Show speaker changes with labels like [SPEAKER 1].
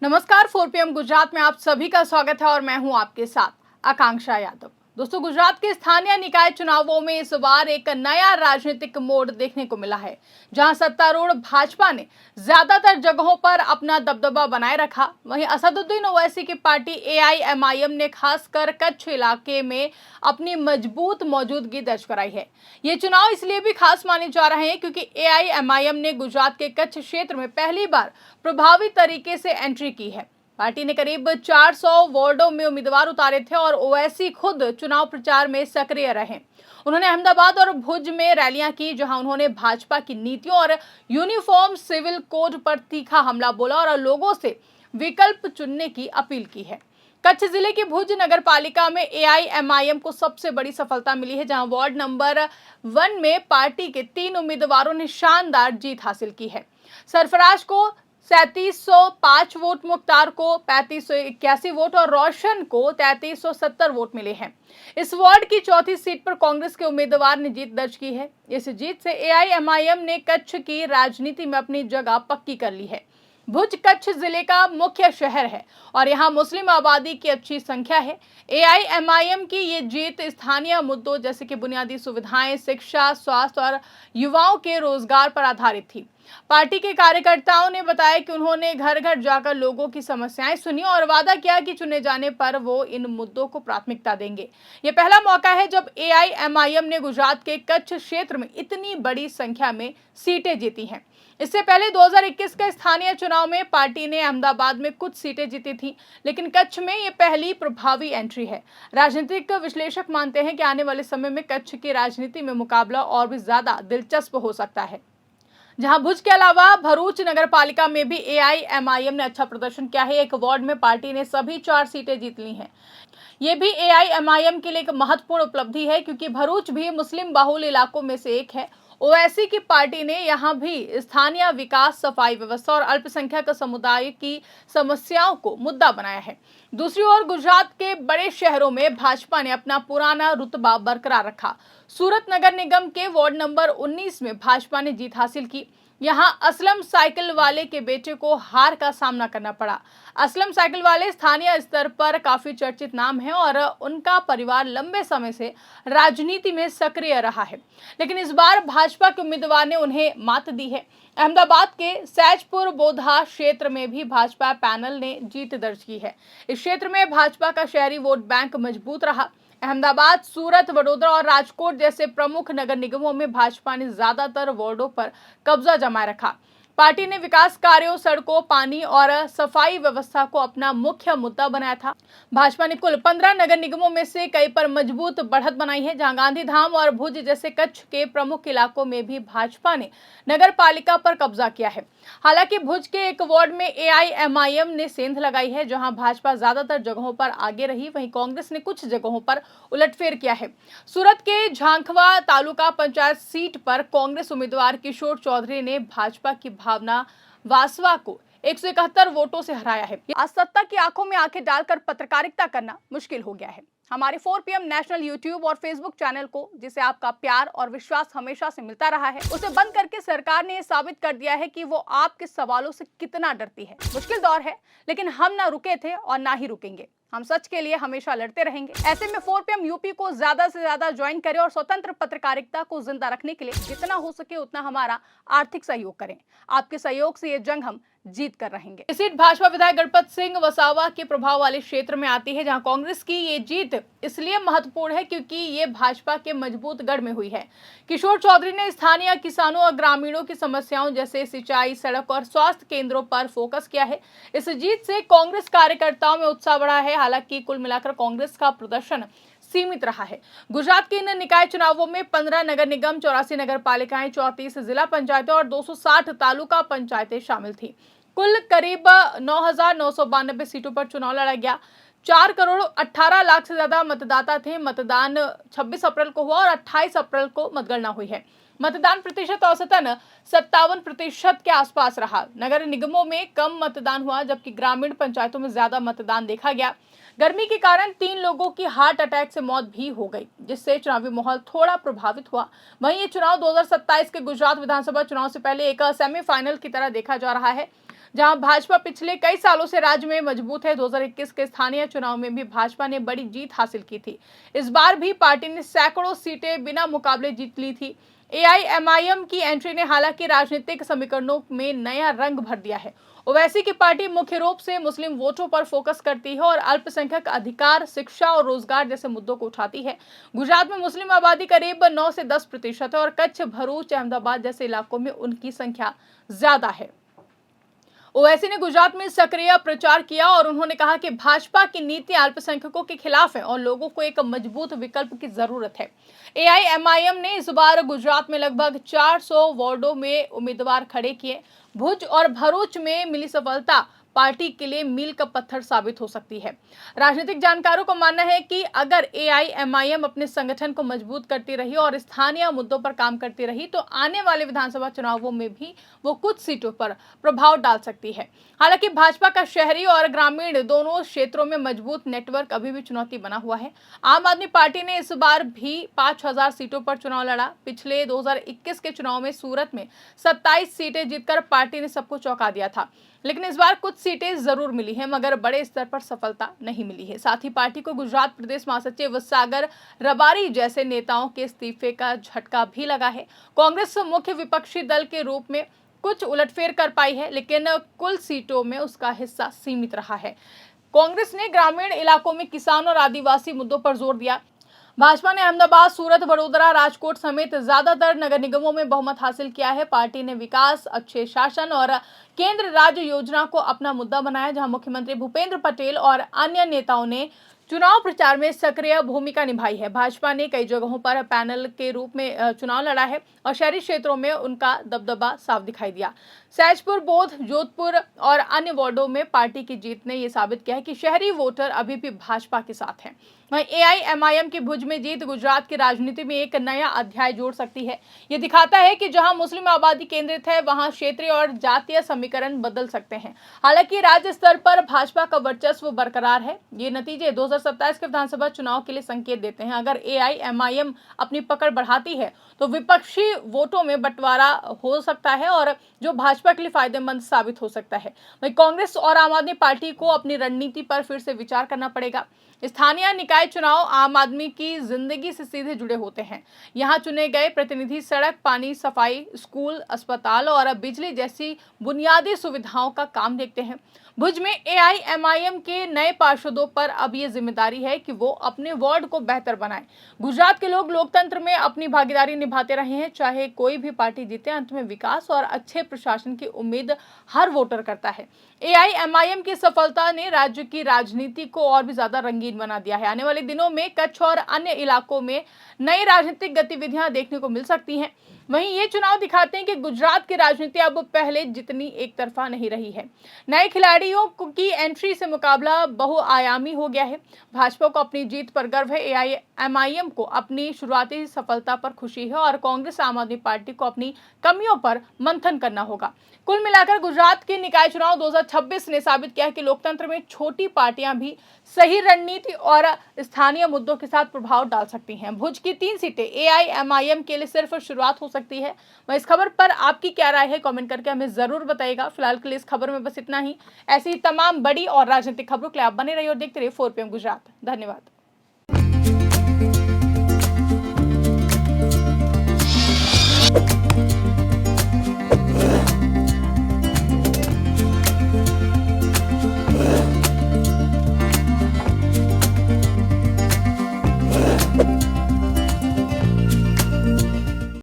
[SPEAKER 1] नमस्कार। 4 PM गुजरात में आप सभी का स्वागत है और मैं हूं आपके साथ आकांक्षा यादव। दोस्तों, गुजरात के स्थानीय निकाय चुनावों में इस बार एक नया राजनीतिक मोड़ देखने को मिला है, जहां सत्तारूढ़ भाजपा ने ज्यादातर जगहों पर अपना दबदबा बनाए रखा। वहीं असदुद्दीन ओवैसी की पार्टी AIMIM ने खासकर कच्छ इलाके में अपनी मजबूत मौजूदगी दर्ज कराई है। ये चुनाव इसलिए भी खास माने जा रहे हैं क्योंकि AIMIM ने गुजरात के कच्छ क्षेत्र में पहली बार प्रभावी तरीके से एंट्री की है। पार्टी ने करीब 400 वार्डों में उम्मीदवार उतारे थे और ओवैसी खुद चुनाव प्रचार में सक्रिय रहे। उन्होंने अहमदाबाद और भुज में रैलियां की, जहां उन्होंने भाजपा की नीतियों और यूनिफॉर्म सिविल कोड पर तीखा हमला बोला और लोगों से विकल्प चुनने की अपील की है। कच्छ जिले की भुज नगर पालिका में AIMIM को सबसे बड़ी सफलता मिली है, जहां वार्ड नंबर 1 में पार्टी के 3 उम्मीदवारों ने शानदार जीत हासिल की है। सरफराज को 3705 वोट, मुख्तार को 3581 वोट और रोशन को 3370 वोट मिले हैं। इस वार्ड की चौथी सीट पर कांग्रेस के उम्मीदवार ने जीत दर्ज की है। इस जीत से AIMIM ने कच्छ की राजनीति में अपनी जगह पक्की कर ली है। भुज कच्छ जिले का मुख्य शहर है और यहाँ मुस्लिम आबादी की अच्छी संख्या है। AIMIM की ये जीत स्थानीय मुद्दों जैसे कि बुनियादी सुविधाएं, शिक्षा, स्वास्थ्य और युवाओं के रोजगार पर आधारित थी। पार्टी के कार्यकर्ताओं ने बताया कि उन्होंने घर घर जाकर लोगों की समस्याएं सुनी और वादा किया कि चुने जाने पर वो इन मुद्दों को प्राथमिकता देंगे। ये पहला मौका है जब AIMIM ने गुजरात के कच्छ क्षेत्र में इतनी बड़ी संख्या में सीटें जीती हैं। इससे पहले 2021 के स्थानीय चुनाव में पार्टी ने अहमदाबाद में कुछ सीटें जीती थी, लेकिन कच्छ में ये पहली प्रभावी एंट्री है। राजनीतिक विश्लेषक मानते हैं कि आने वाले समय में कच्छ की राजनीति में मुकाबला और भी ज्यादा दिलचस्प हो सकता है। जहां भुज के अलावा भरूच नगर पालिका में भी AIMIM ने अच्छा प्रदर्शन किया है। एक वार्ड में पार्टी ने सभी 4 सीटें जीत ली हैं। ये भी AIMIM के लिए एक महत्वपूर्ण उपलब्धि है क्योंकि भरूच भी मुस्लिम बाहुल इलाकों में से एक है। ओवैसी की पार्टी ने यहां भी स्थानीय विकास, सफाई व्यवस्था और अल्पसंख्यक समुदाय की समस्याओं को मुद्दा बनाया है। दूसरी ओर गुजरात के बड़े शहरों में भाजपा ने अपना पुराना रुतबा बरकरार रखा। सूरत नगर निगम के वार्ड नंबर 19 में भाजपा ने जीत हासिल की। यहां असलम साइकिल वाले के बेटे को हार का सामना करना पड़ा। असलम साइकिल वाले स्थानीय स्तर पर काफी चर्चित नाम है और उनका परिवार लंबे समय से राजनीति में सक्रिय रहा है, लेकिन इस बार भाजपा के उम्मीदवार ने उन्हें मात दी है। अहमदाबाद के सैजपुर बोधा क्षेत्र में भी भाजपा पैनल ने जीत दर्ज की है। इस क्षेत्र में भाजपा का शहरी वोट बैंक मजबूत रहा। अहमदाबाद, सूरत, वडोदरा और राजकोट जैसे प्रमुख नगर निगमों में भाजपा ने ज्यादातर वार्डों पर कब्जा जमाए रखा। पार्टी ने विकास कार्यों, सड़कों, पानी और सफाई व्यवस्था को अपना मुख्य मुद्दा बनाया था। भाजपा ने कुल 15 नगर निगमों में से कई पर मजबूत बढ़त बनाई है, जहां गांधीधाम और भुज जैसे कच्छ के प्रमुख इलाकों में भी भाजपा ने नगर पालिका पर कब्जा किया है। हालांकि भुज के एक वार्ड में AIMIM ने सेंध लगाई है, जहां भाजपा ज्यादातर जगहों पर आगे रही, वहीं कांग्रेस ने कुछ जगहों पर उलटफेर किया है। सूरत के झांखवा तालुका पंचायत सीट पर कांग्रेस उम्मीदवार किशोर चौधरी ने भाजपा की भावना वासवा को 171 वोटों से हराया है। आज सत्ता की आंखों में आंखें डालकर पत्रकारिता करना मुश्किल हो गया है। हमारे 4PM नेशनल यूट्यूब और फेसबुक चैनल को, जिसे आपका प्यार और विश्वास हमेशा से मिलता रहा है, उसे बंद करके सरकार ने साबित कर दिया है कि वो आपके सवालों से कितना डरती है। मुश्किल दौर है, लेकिन हम ना रुके थे और ना ही रुकेंगे। हम सच के लिए हमेशा लड़ते रहेंगे। ऐसे में 4PM यूपी को ज्यादा से ज्यादा ज्वाइन करें और स्वतंत्र पत्रकारिता को जिंदा रखने के लिए जितना हो सके उतना हमारा आर्थिक सहयोग करें। आपके सहयोग से ये जंग हम जीत कर रहेंगे। इस सीट भाजपा विधायक गणपत सिंह वसावा के प्रभाव वाले क्षेत्र में आती है, जहां कांग्रेस की ये जीत इसलिए महत्वपूर्ण है क्योंकि ये भाजपा के मजबूत गढ़ में हुई है। किशोर चौधरी ने स्थानीय किसानों और ग्रामीणों की समस्याओं जैसे सिंचाई, सड़क और स्वास्थ्य केंद्रों पर फोकस किया है। इस जीत से कांग्रेस कार्यकर्ताओं में उत्साह बढ़ा है। हालांकि कुल मिलाकर कांग्रेस का प्रदर्शन सीमित रहा है। गुजरात के इन निकाय चुनावों में 15 नगर निगम, 84 नगर पालिकाएं, 34 जिला पंचायतें और 260 तालुका पंचायतें शामिल थी। कुल करीब 9,992 सीटों पर चुनाव लड़ा गया। 4 करोड़ 18 लाख से ज्यादा मतदाता थे। मतदान 26 अप्रैल को हुआ और 28 अप्रैल को मतगणना हुई है। मतदान प्रतिशत औसतन 57% के आसपास रहा। नगर निगमों में कम मतदान हुआ, जबकि ग्रामीण पंचायतों में ज्यादा मतदान देखा गया। गर्मी के कारण 3 लोगों की हार्ट अटैक से मौत भी हो गई, जिससे चुनावी माहौल थोड़ा प्रभावित हुआ। वहीं ये चुनाव 2027 के गुजरात विधानसभा चुनाव से पहले एक सेमीफाइनल की तरह देखा जा रहा है। जहां भाजपा पिछले कई सालों से राज्य में मजबूत है। 2021 के स्थानीय चुनाव में भी भाजपा ने बड़ी जीत हासिल की थी। इस बार भी पार्टी ने सैकड़ों सीटें बिना मुकाबले जीत ली थी। एआईएमआईएम की एंट्री ने हालांकि राजनीतिक समीकरणों में नया रंग भर दिया है। ओवैसी की पार्टी मुख्य रूप से मुस्लिम वोटों पर फोकस करती है और अल्पसंख्यक अधिकार, शिक्षा और रोजगार जैसे मुद्दों को उठाती है। गुजरात में मुस्लिम आबादी करीब 9 से 10% है और कच्छ, भरूच, अहमदाबाद जैसे इलाकों में उनकी संख्या ज्यादा है। ओवैसी ने गुजरात में सक्रिय प्रचार किया और उन्होंने कहा कि भाजपा की नीति अल्पसंख्यकों के खिलाफ है और लोगों को एक मजबूत विकल्प की जरूरत है। एआईएमआईएम ने इस बार गुजरात में लगभग 400 वार्डों में उम्मीदवार खड़े किए। भुज और भरूच में मिली सफलता पार्टी के लिए मील का पत्थर साबित हो सकती है। राजनीतिक जानकारों का मानना है कि अगर एआईएमआईएम अपने संगठन को मजबूत करती रही और स्थानीय मुद्दों पर काम करती रही तो आने वाले विधानसभा चुनावों में भी वो कुछ सीटों पर प्रभाव डाल सकती है। हालांकि भाजपा का शहरी और ग्रामीण दोनों क्षेत्रों में मजबूत नेटवर्क अभी भी चुनौती बना हुआ है। आम आदमी पार्टी ने इस बार भी 5000 सीटों पर चुनाव लड़ा। पिछले 2021 के चुनाव में सूरत में 27 सीटें जीतकर पार्टी ने सबको चौंका दिया था, लेकिन इस बार कुछ सीटें जरूर मिली हैं मगर बड़े स्तर पर सफलता नहीं मिली है। साथ ही पार्टी को गुजरात प्रदेश महासचिव सागर रबारी जैसे नेताओं के इस्तीफे का झटका भी लगा है। कांग्रेस मुख्य विपक्षी दल के रूप में कुछ उलटफेर कर पाई है, लेकिन कुल सीटों में उसका हिस्सा सीमित रहा है। कांग्रेस ने ग्रामीण इलाकों में किसान और आदिवासी मुद्दों पर जोर दिया। भाजपा ने अहमदाबाद, सूरत, वडोदरा, राजकोट समेत ज्यादातर नगर निगमों में बहुमत हासिल किया है। पार्टी ने विकास, अच्छे शासन और केंद्र राज्य योजना को अपना मुद्दा बनाया, जहां मुख्यमंत्री भूपेंद्र पटेल और अन्य नेताओं ने चुनाव प्रचार में सक्रिय भूमिका निभाई है। भाजपा ने कई जगहों पर पैनल के रूप में चुनाव लड़ा है और शहरी क्षेत्रों में उनका दबदबा साफ दिखाई दिया। सहजपुर, बोध, जोधपुर और अन्य वार्डों में पार्टी की जीत ने यह साबित किया है कि शहरी वोटर अभी भी भाजपा के साथ हैं। वहीं एआईएमआईएम की भुज में जीत गुजरात की राजनीति में एक नया अध्याय जोड़ सकती है। ये दिखाता है कि जहां मुस्लिम आबादी केंद्रित है वहां क्षेत्रीय और जातीय समीकरण बदल सकते हैं। हालांकि राज्य स्तर पर भाजपा का वर्चस्व बरकरार है। ये नतीजे 2027 के विधानसभा चुनाव के लिए संकेत देते हैं। अगर एआईएमआईएम अपनी पकड़ बढ़ाती है तो विपक्षी वोटों में बंटवारा हो सकता है और जो भाजपा के लिए फायदेमंद साबित हो सकता है। वहीं कांग्रेस और आम आदमी पार्टी को अपनी रणनीति पर फिर से विचार करना पड़ेगा। स्थानीय निकाय चुनाव आम आदमी की जिंदगी से सीधे जुड़े होते हैं। यहाँ चुने गए प्रतिनिधि सड़क, पानी, सफाई, स्कूल, अस्पताल और बिजली जैसी बुनियादी सुविधाओं का काम देखते हैं। भुज में एआईएमआईएम के नए पार्षदों पर अब ये जिम्मेदारी है कि वो अपने वार्ड को बेहतर बनाएं। गुजरात के लोग लोकतंत्र में अपनी भागीदारी निभाते रहे हैं। चाहे कोई भी पार्टी जीते, अंत में विकास और अच्छे प्रशासन की उम्मीद हर वोटर करता है। एआईएमआईएम की सफलता ने राज्य की राजनीति को और भी ज्यादा रंगीन बना दिया है। आने वाले दिनों में कच्छ और अन्य इलाकों में नई राजनीतिक गतिविधियां देखने को मिल सकती हैं। वहीं ये चुनाव दिखाते हैं कि गुजरात की राजनीति अब पहले जितनी एक तरफा नहीं रही है। नए खिलाड़ियों की एंट्री से मुकाबला बहुआयामी हो गया है। भाजपा को अपनी जीत पर गर्व है, एआईएमआईएम को अपनी शुरुआती सफलता पर खुशी है और कांग्रेस, आम आदमी पार्टी को अपनी कमियों पर मंथन करना होगा। कुल मिलाकर गुजरात के निकाय चुनाव 2026 ने साबित किया है कि लोकतंत्र में छोटी पार्टियां भी सही रणनीति और स्थानीय मुद्दों के साथ प्रभाव डाल सकती हैं। भुज की 3 सीटें एआईएमआईएम के लिए सिर्फ शुरुआत हो सकती है। वह इस खबर पर आपकी क्या राय है, कमेंट करके हमें जरूर बताइएगा। फिलहाल के लिए इस खबर में बस इतना ही। ऐसी ही तमाम बड़ी और राजनीतिक खबरों के लिए आप बने रहिए और देखते रहिए 4PM गुजरात। धन्यवाद।